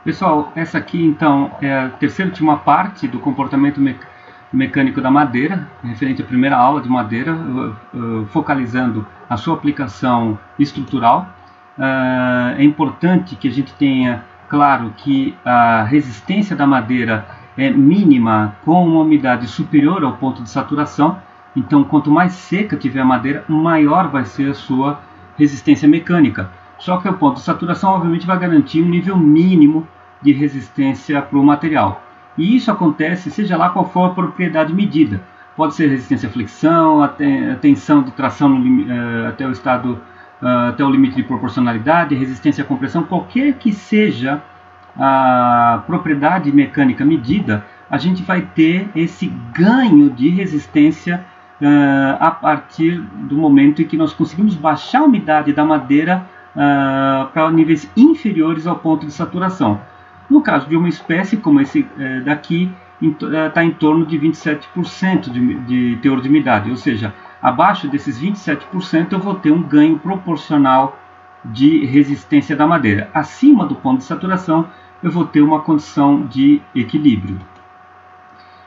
Pessoal, essa aqui então é a terceira e última parte do comportamento mecânico da madeira, referente à primeira aula de madeira, focalizando a sua aplicação estrutural. É importante que a gente tenha claro que a resistência da madeira é mínima com uma umidade superior ao ponto de saturação. Então, quanto mais seca tiver a madeira, maior vai ser a sua resistência mecânica. Só que o ponto de saturação, obviamente, vai garantir um nível mínimo de resistência para o material. E isso acontece, seja lá qual for a propriedade medida. Pode ser resistência à flexão, a tensão de tração até o estado, até o limite de proporcionalidade, resistência à compressão, qualquer que seja a propriedade mecânica medida, a gente vai ter esse ganho de resistência a partir do momento em que nós conseguimos baixar a umidade da madeira para níveis inferiores ao ponto de saturação. No caso de uma espécie como esse daqui, está em torno de 27% de teor de umidade, ou seja, abaixo desses 27% eu vou ter um ganho proporcional de resistência da madeira. Acima do ponto de saturação eu vou ter uma condição de equilíbrio.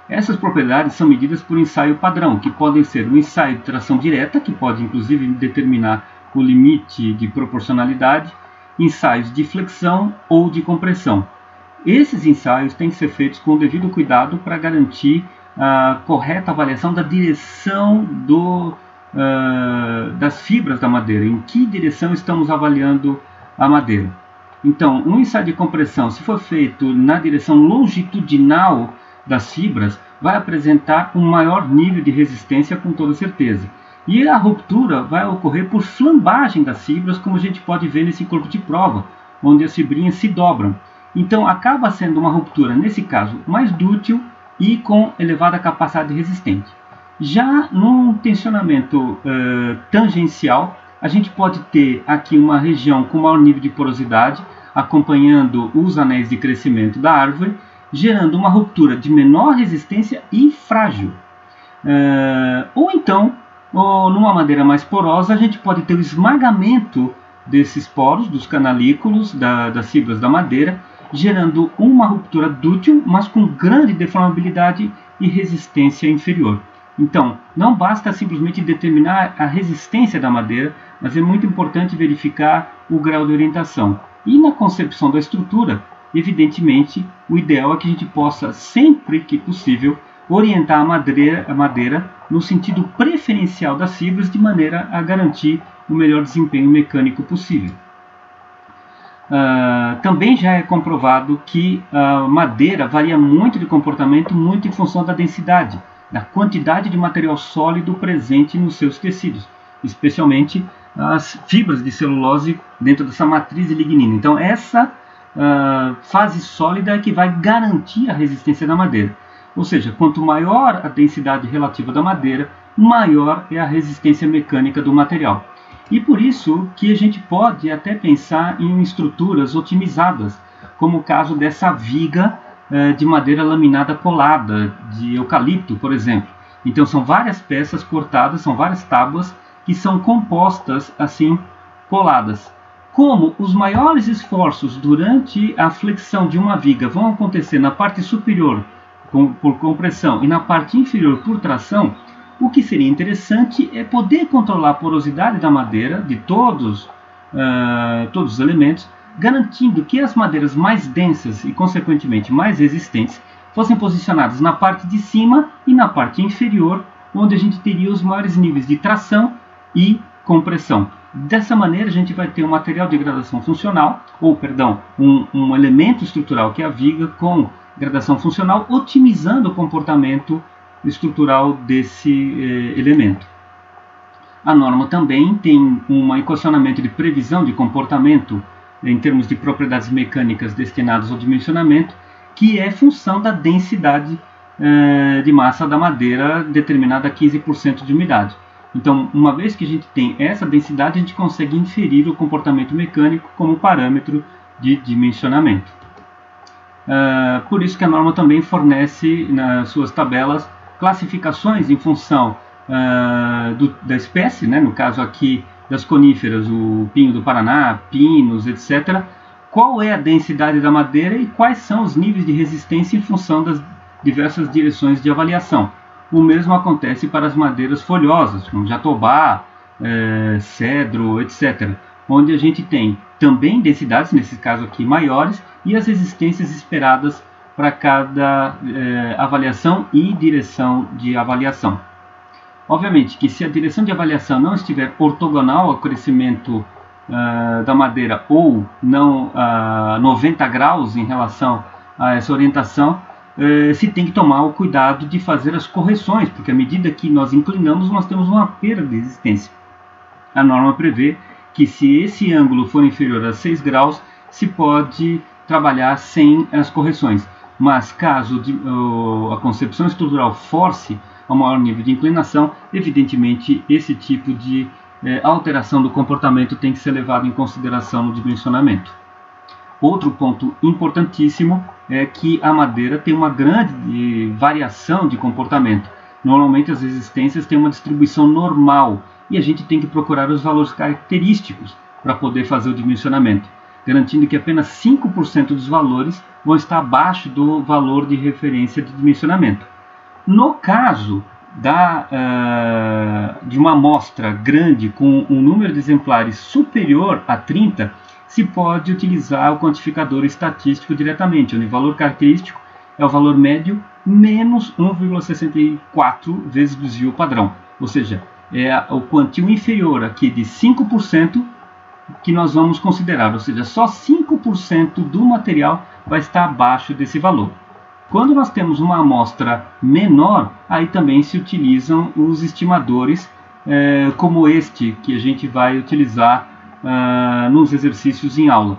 Essas propriedades são medidas por ensaio padrão, que podem ser um ensaio de tração direta, que pode inclusive determinar o limite de proporcionalidade, ensaios de flexão ou de compressão. Esses ensaios têm que ser feitos com o devido cuidado para garantir a correta avaliação da direção das fibras da madeira, em que direção estamos avaliando a madeira. Então, um ensaio de compressão, se for feito na direção longitudinal das fibras, vai apresentar um maior nível de resistência com toda certeza. E a ruptura vai ocorrer por flambagem das fibras, como a gente pode ver nesse corpo de prova, onde as fibrinhas se dobram. Então acaba sendo uma ruptura, nesse caso, mais dúctil e com elevada capacidade resistente. Já num tensionamento tangencial, a gente pode ter aqui uma região com maior nível de porosidade, acompanhando os anéis de crescimento da árvore, gerando uma ruptura de menor resistência e frágil. Ou então, numa madeira mais porosa, a gente pode ter o esmagamento desses poros, dos canalículos, das fibras da madeira, gerando uma ruptura dúctil, mas com grande deformabilidade e resistência inferior. Então, não basta simplesmente determinar a resistência da madeira, mas é muito importante verificar o grau de orientação. E na concepção da estrutura, evidentemente, o ideal é que a gente possa, sempre que possível, orientar a madeira no sentido preferencial das fibras, de maneira a garantir o melhor desempenho mecânico possível. Também já é comprovado que a madeira varia muito de comportamento, muito em função da densidade, da quantidade de material sólido presente nos seus tecidos, especialmente as fibras de celulose dentro dessa matriz de lignina. Então essa fase sólida é que vai garantir a resistência da madeira. Ou seja, quanto maior a densidade relativa da madeira, maior é a resistência mecânica do material. E por isso que a gente pode até pensar em estruturas otimizadas, como o caso dessa viga de madeira laminada colada, de eucalipto, por exemplo. Então são várias peças cortadas, são várias tábuas que são compostas assim, coladas. Como os maiores esforços durante a flexão de uma viga vão acontecer na parte superior por compressão e na parte inferior por tração, o que seria interessante é poder controlar a porosidade da madeira, de todos os elementos, garantindo que as madeiras mais densas e, consequentemente, mais resistentes fossem posicionadas na parte de cima e na parte inferior, onde a gente teria os maiores níveis de tração e compressão. Dessa maneira, a gente vai ter um material de gradação funcional, um elemento estrutural que é a viga com gradação funcional, otimizando o comportamento estrutural desse elemento. A norma também tem um equacionamento de previsão de comportamento em termos de propriedades mecânicas destinadas ao dimensionamento, que é função da densidade de massa da madeira determinada a 15% de umidade. Então, uma vez que a gente tem essa densidade, a gente consegue inferir o comportamento mecânico como parâmetro de dimensionamento. Por isso que a norma também fornece nas suas tabelas classificações em função da espécie, né? No caso aqui das coníferas, o pinho do Paraná, pinos, etc., qual é a densidade da madeira e quais são os níveis de resistência em função das diversas direções de avaliação. O mesmo acontece para as madeiras folhosas, como jatobá, cedro, etc., onde a gente tem também densidades, nesse caso aqui, maiores, e as resistências esperadas para cada avaliação e direção de avaliação. Obviamente que se a direção de avaliação não estiver ortogonal ao crescimento da madeira ou não a 90 graus em relação a essa orientação, se tem que tomar o cuidado de fazer as correções, porque à medida que nós inclinamos, nós temos uma perda de resistência. A norma prevê que se esse ângulo for inferior a 6 graus, se pode trabalhar sem as correções. Mas caso a concepção estrutural force a maior nível de inclinação, evidentemente esse tipo de alteração do comportamento tem que ser levado em consideração no dimensionamento. Outro ponto importantíssimo é que a madeira tem uma grande variação de comportamento. Normalmente as resistências têm uma distribuição normal e a gente tem que procurar os valores característicos para poder fazer o dimensionamento, garantindo que apenas 5% dos valores vão estar abaixo do valor de referência de dimensionamento. No caso de uma amostra grande com um número de exemplares superior a 30, se pode utilizar o quantificador estatístico diretamente, onde o valor característico é o valor médio menos 1,64 vezes o desvio padrão. Ou seja, é o quantio inferior aqui de 5% que nós vamos considerar, ou seja, só 5% do material vai estar abaixo desse valor. Quando nós temos uma amostra menor, aí também se utilizam os estimadores, como este que a gente vai utilizar nos exercícios em aula.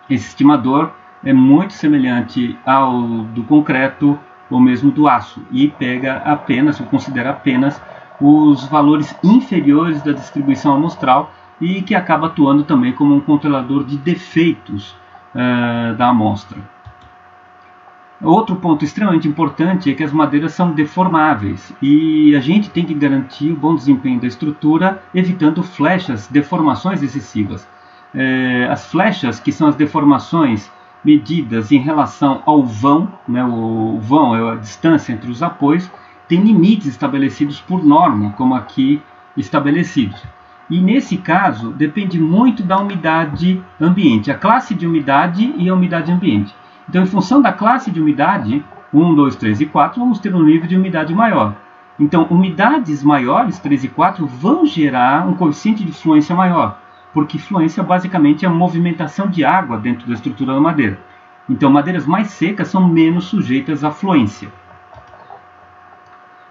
Esse estimador é muito semelhante ao do concreto ou mesmo do aço e pega apenas, ou considera apenas, os valores inferiores da distribuição amostral e que acaba atuando também como um controlador de defeitos da amostra. Outro ponto extremamente importante é que as madeiras são deformáveis e a gente tem que garantir o bom desempenho da estrutura, evitando flechas, deformações excessivas. As flechas, que são as deformações medidas em relação ao vão, né, o vão é a distância entre os apoios, tem limites estabelecidos por norma, como aqui estabelecidos. E nesse caso, depende muito da umidade ambiente, a classe de umidade e a umidade ambiente. Então, em função da classe de umidade, 1, 2, 3 e 4, vamos ter um nível de umidade maior. Então, umidades maiores, 3 e 4, vão gerar um coeficiente de fluência maior, porque fluência basicamente é a movimentação de água dentro da estrutura da madeira. Então, madeiras mais secas são menos sujeitas à fluência.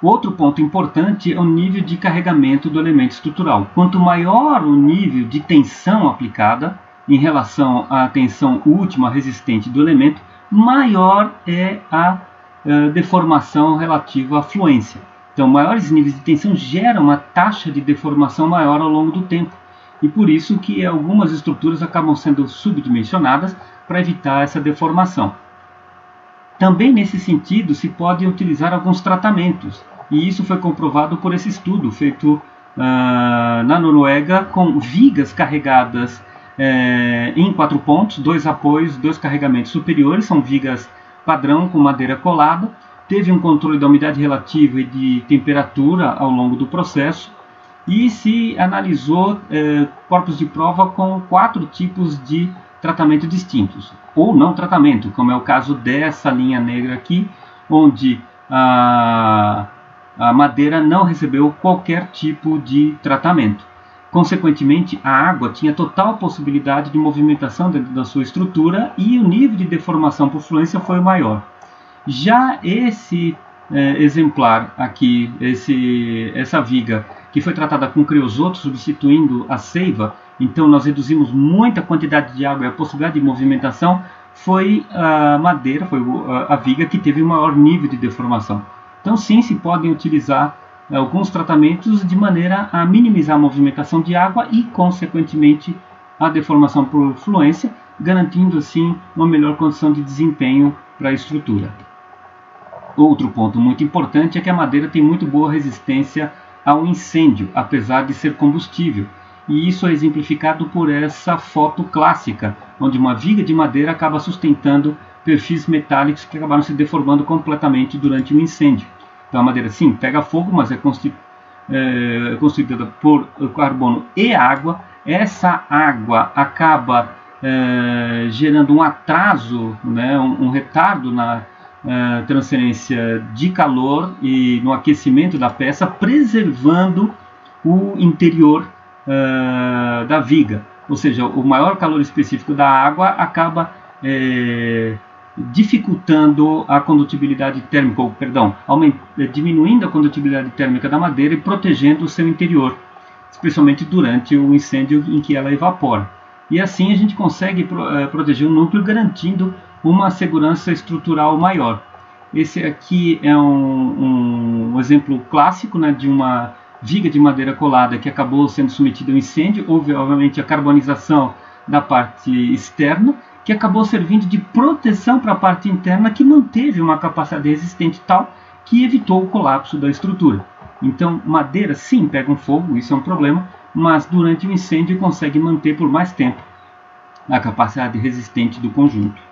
Outro ponto importante é o nível de carregamento do elemento estrutural. Quanto maior o nível de tensão aplicada em relação à tensão última resistente do elemento, maior é a deformação relativa à fluência. Então, maiores níveis de tensão geram uma taxa de deformação maior ao longo do tempo. E por isso que algumas estruturas acabam sendo subdimensionadas para evitar essa deformação. Também nesse sentido se podem utilizar alguns tratamentos. E isso foi comprovado por esse estudo feito na Noruega com vigas carregadas em 4 pontos, 2 apoios, 2 carregamentos superiores, são vigas padrão com madeira colada. Teve um controle da umidade relativa e de temperatura ao longo do processo e se analisou corpos de prova com 4 tipos de tratamento distintos, ou não tratamento, como é o caso dessa linha negra aqui, onde a madeira não recebeu qualquer tipo de tratamento. Consequentemente, a água tinha total possibilidade de movimentação dentro da sua estrutura e o nível de deformação por fluência foi maior. Já esse exemplar aqui, essa viga que foi tratada com creosoto substituindo a seiva, então nós reduzimos muita quantidade de água e a possibilidade de movimentação, foi a madeira, foi a viga que teve o maior nível de deformação. Então sim, se podem utilizar alguns tratamentos de maneira a minimizar a movimentação de água e, consequentemente, a deformação por fluência, garantindo assim uma melhor condição de desempenho para a estrutura. Outro ponto muito importante é que a madeira tem muito boa resistência ao incêndio, apesar de ser combustível. E isso é exemplificado por essa foto clássica, onde uma viga de madeira acaba sustentando perfis metálicos que acabaram se deformando completamente durante o incêndio. Então a madeira sim pega fogo, mas é constituída por carbono e água. Essa água acaba gerando um atraso, né, um retardo na transferência de calor e no aquecimento da peça, preservando o interior da viga. Ou seja, o maior calor específico da água acaba dificultando a condutibilidade térmica, ou perdão, diminuindo a condutibilidade térmica da madeira e protegendo o seu interior, especialmente durante o incêndio em que ela evapora. E assim a gente consegue proteger o núcleo, garantindo uma segurança estrutural maior. Esse aqui é um exemplo clássico, né, de uma viga de madeira colada que acabou sendo submetida ao incêndio. Houve, obviamente, a carbonização da parte externa, que acabou servindo de proteção para a parte interna, que manteve uma capacidade resistente tal que evitou o colapso da estrutura. Então, madeira sim pega um fogo, isso é um problema, mas durante o incêndio consegue manter por mais tempo a capacidade resistente do conjunto.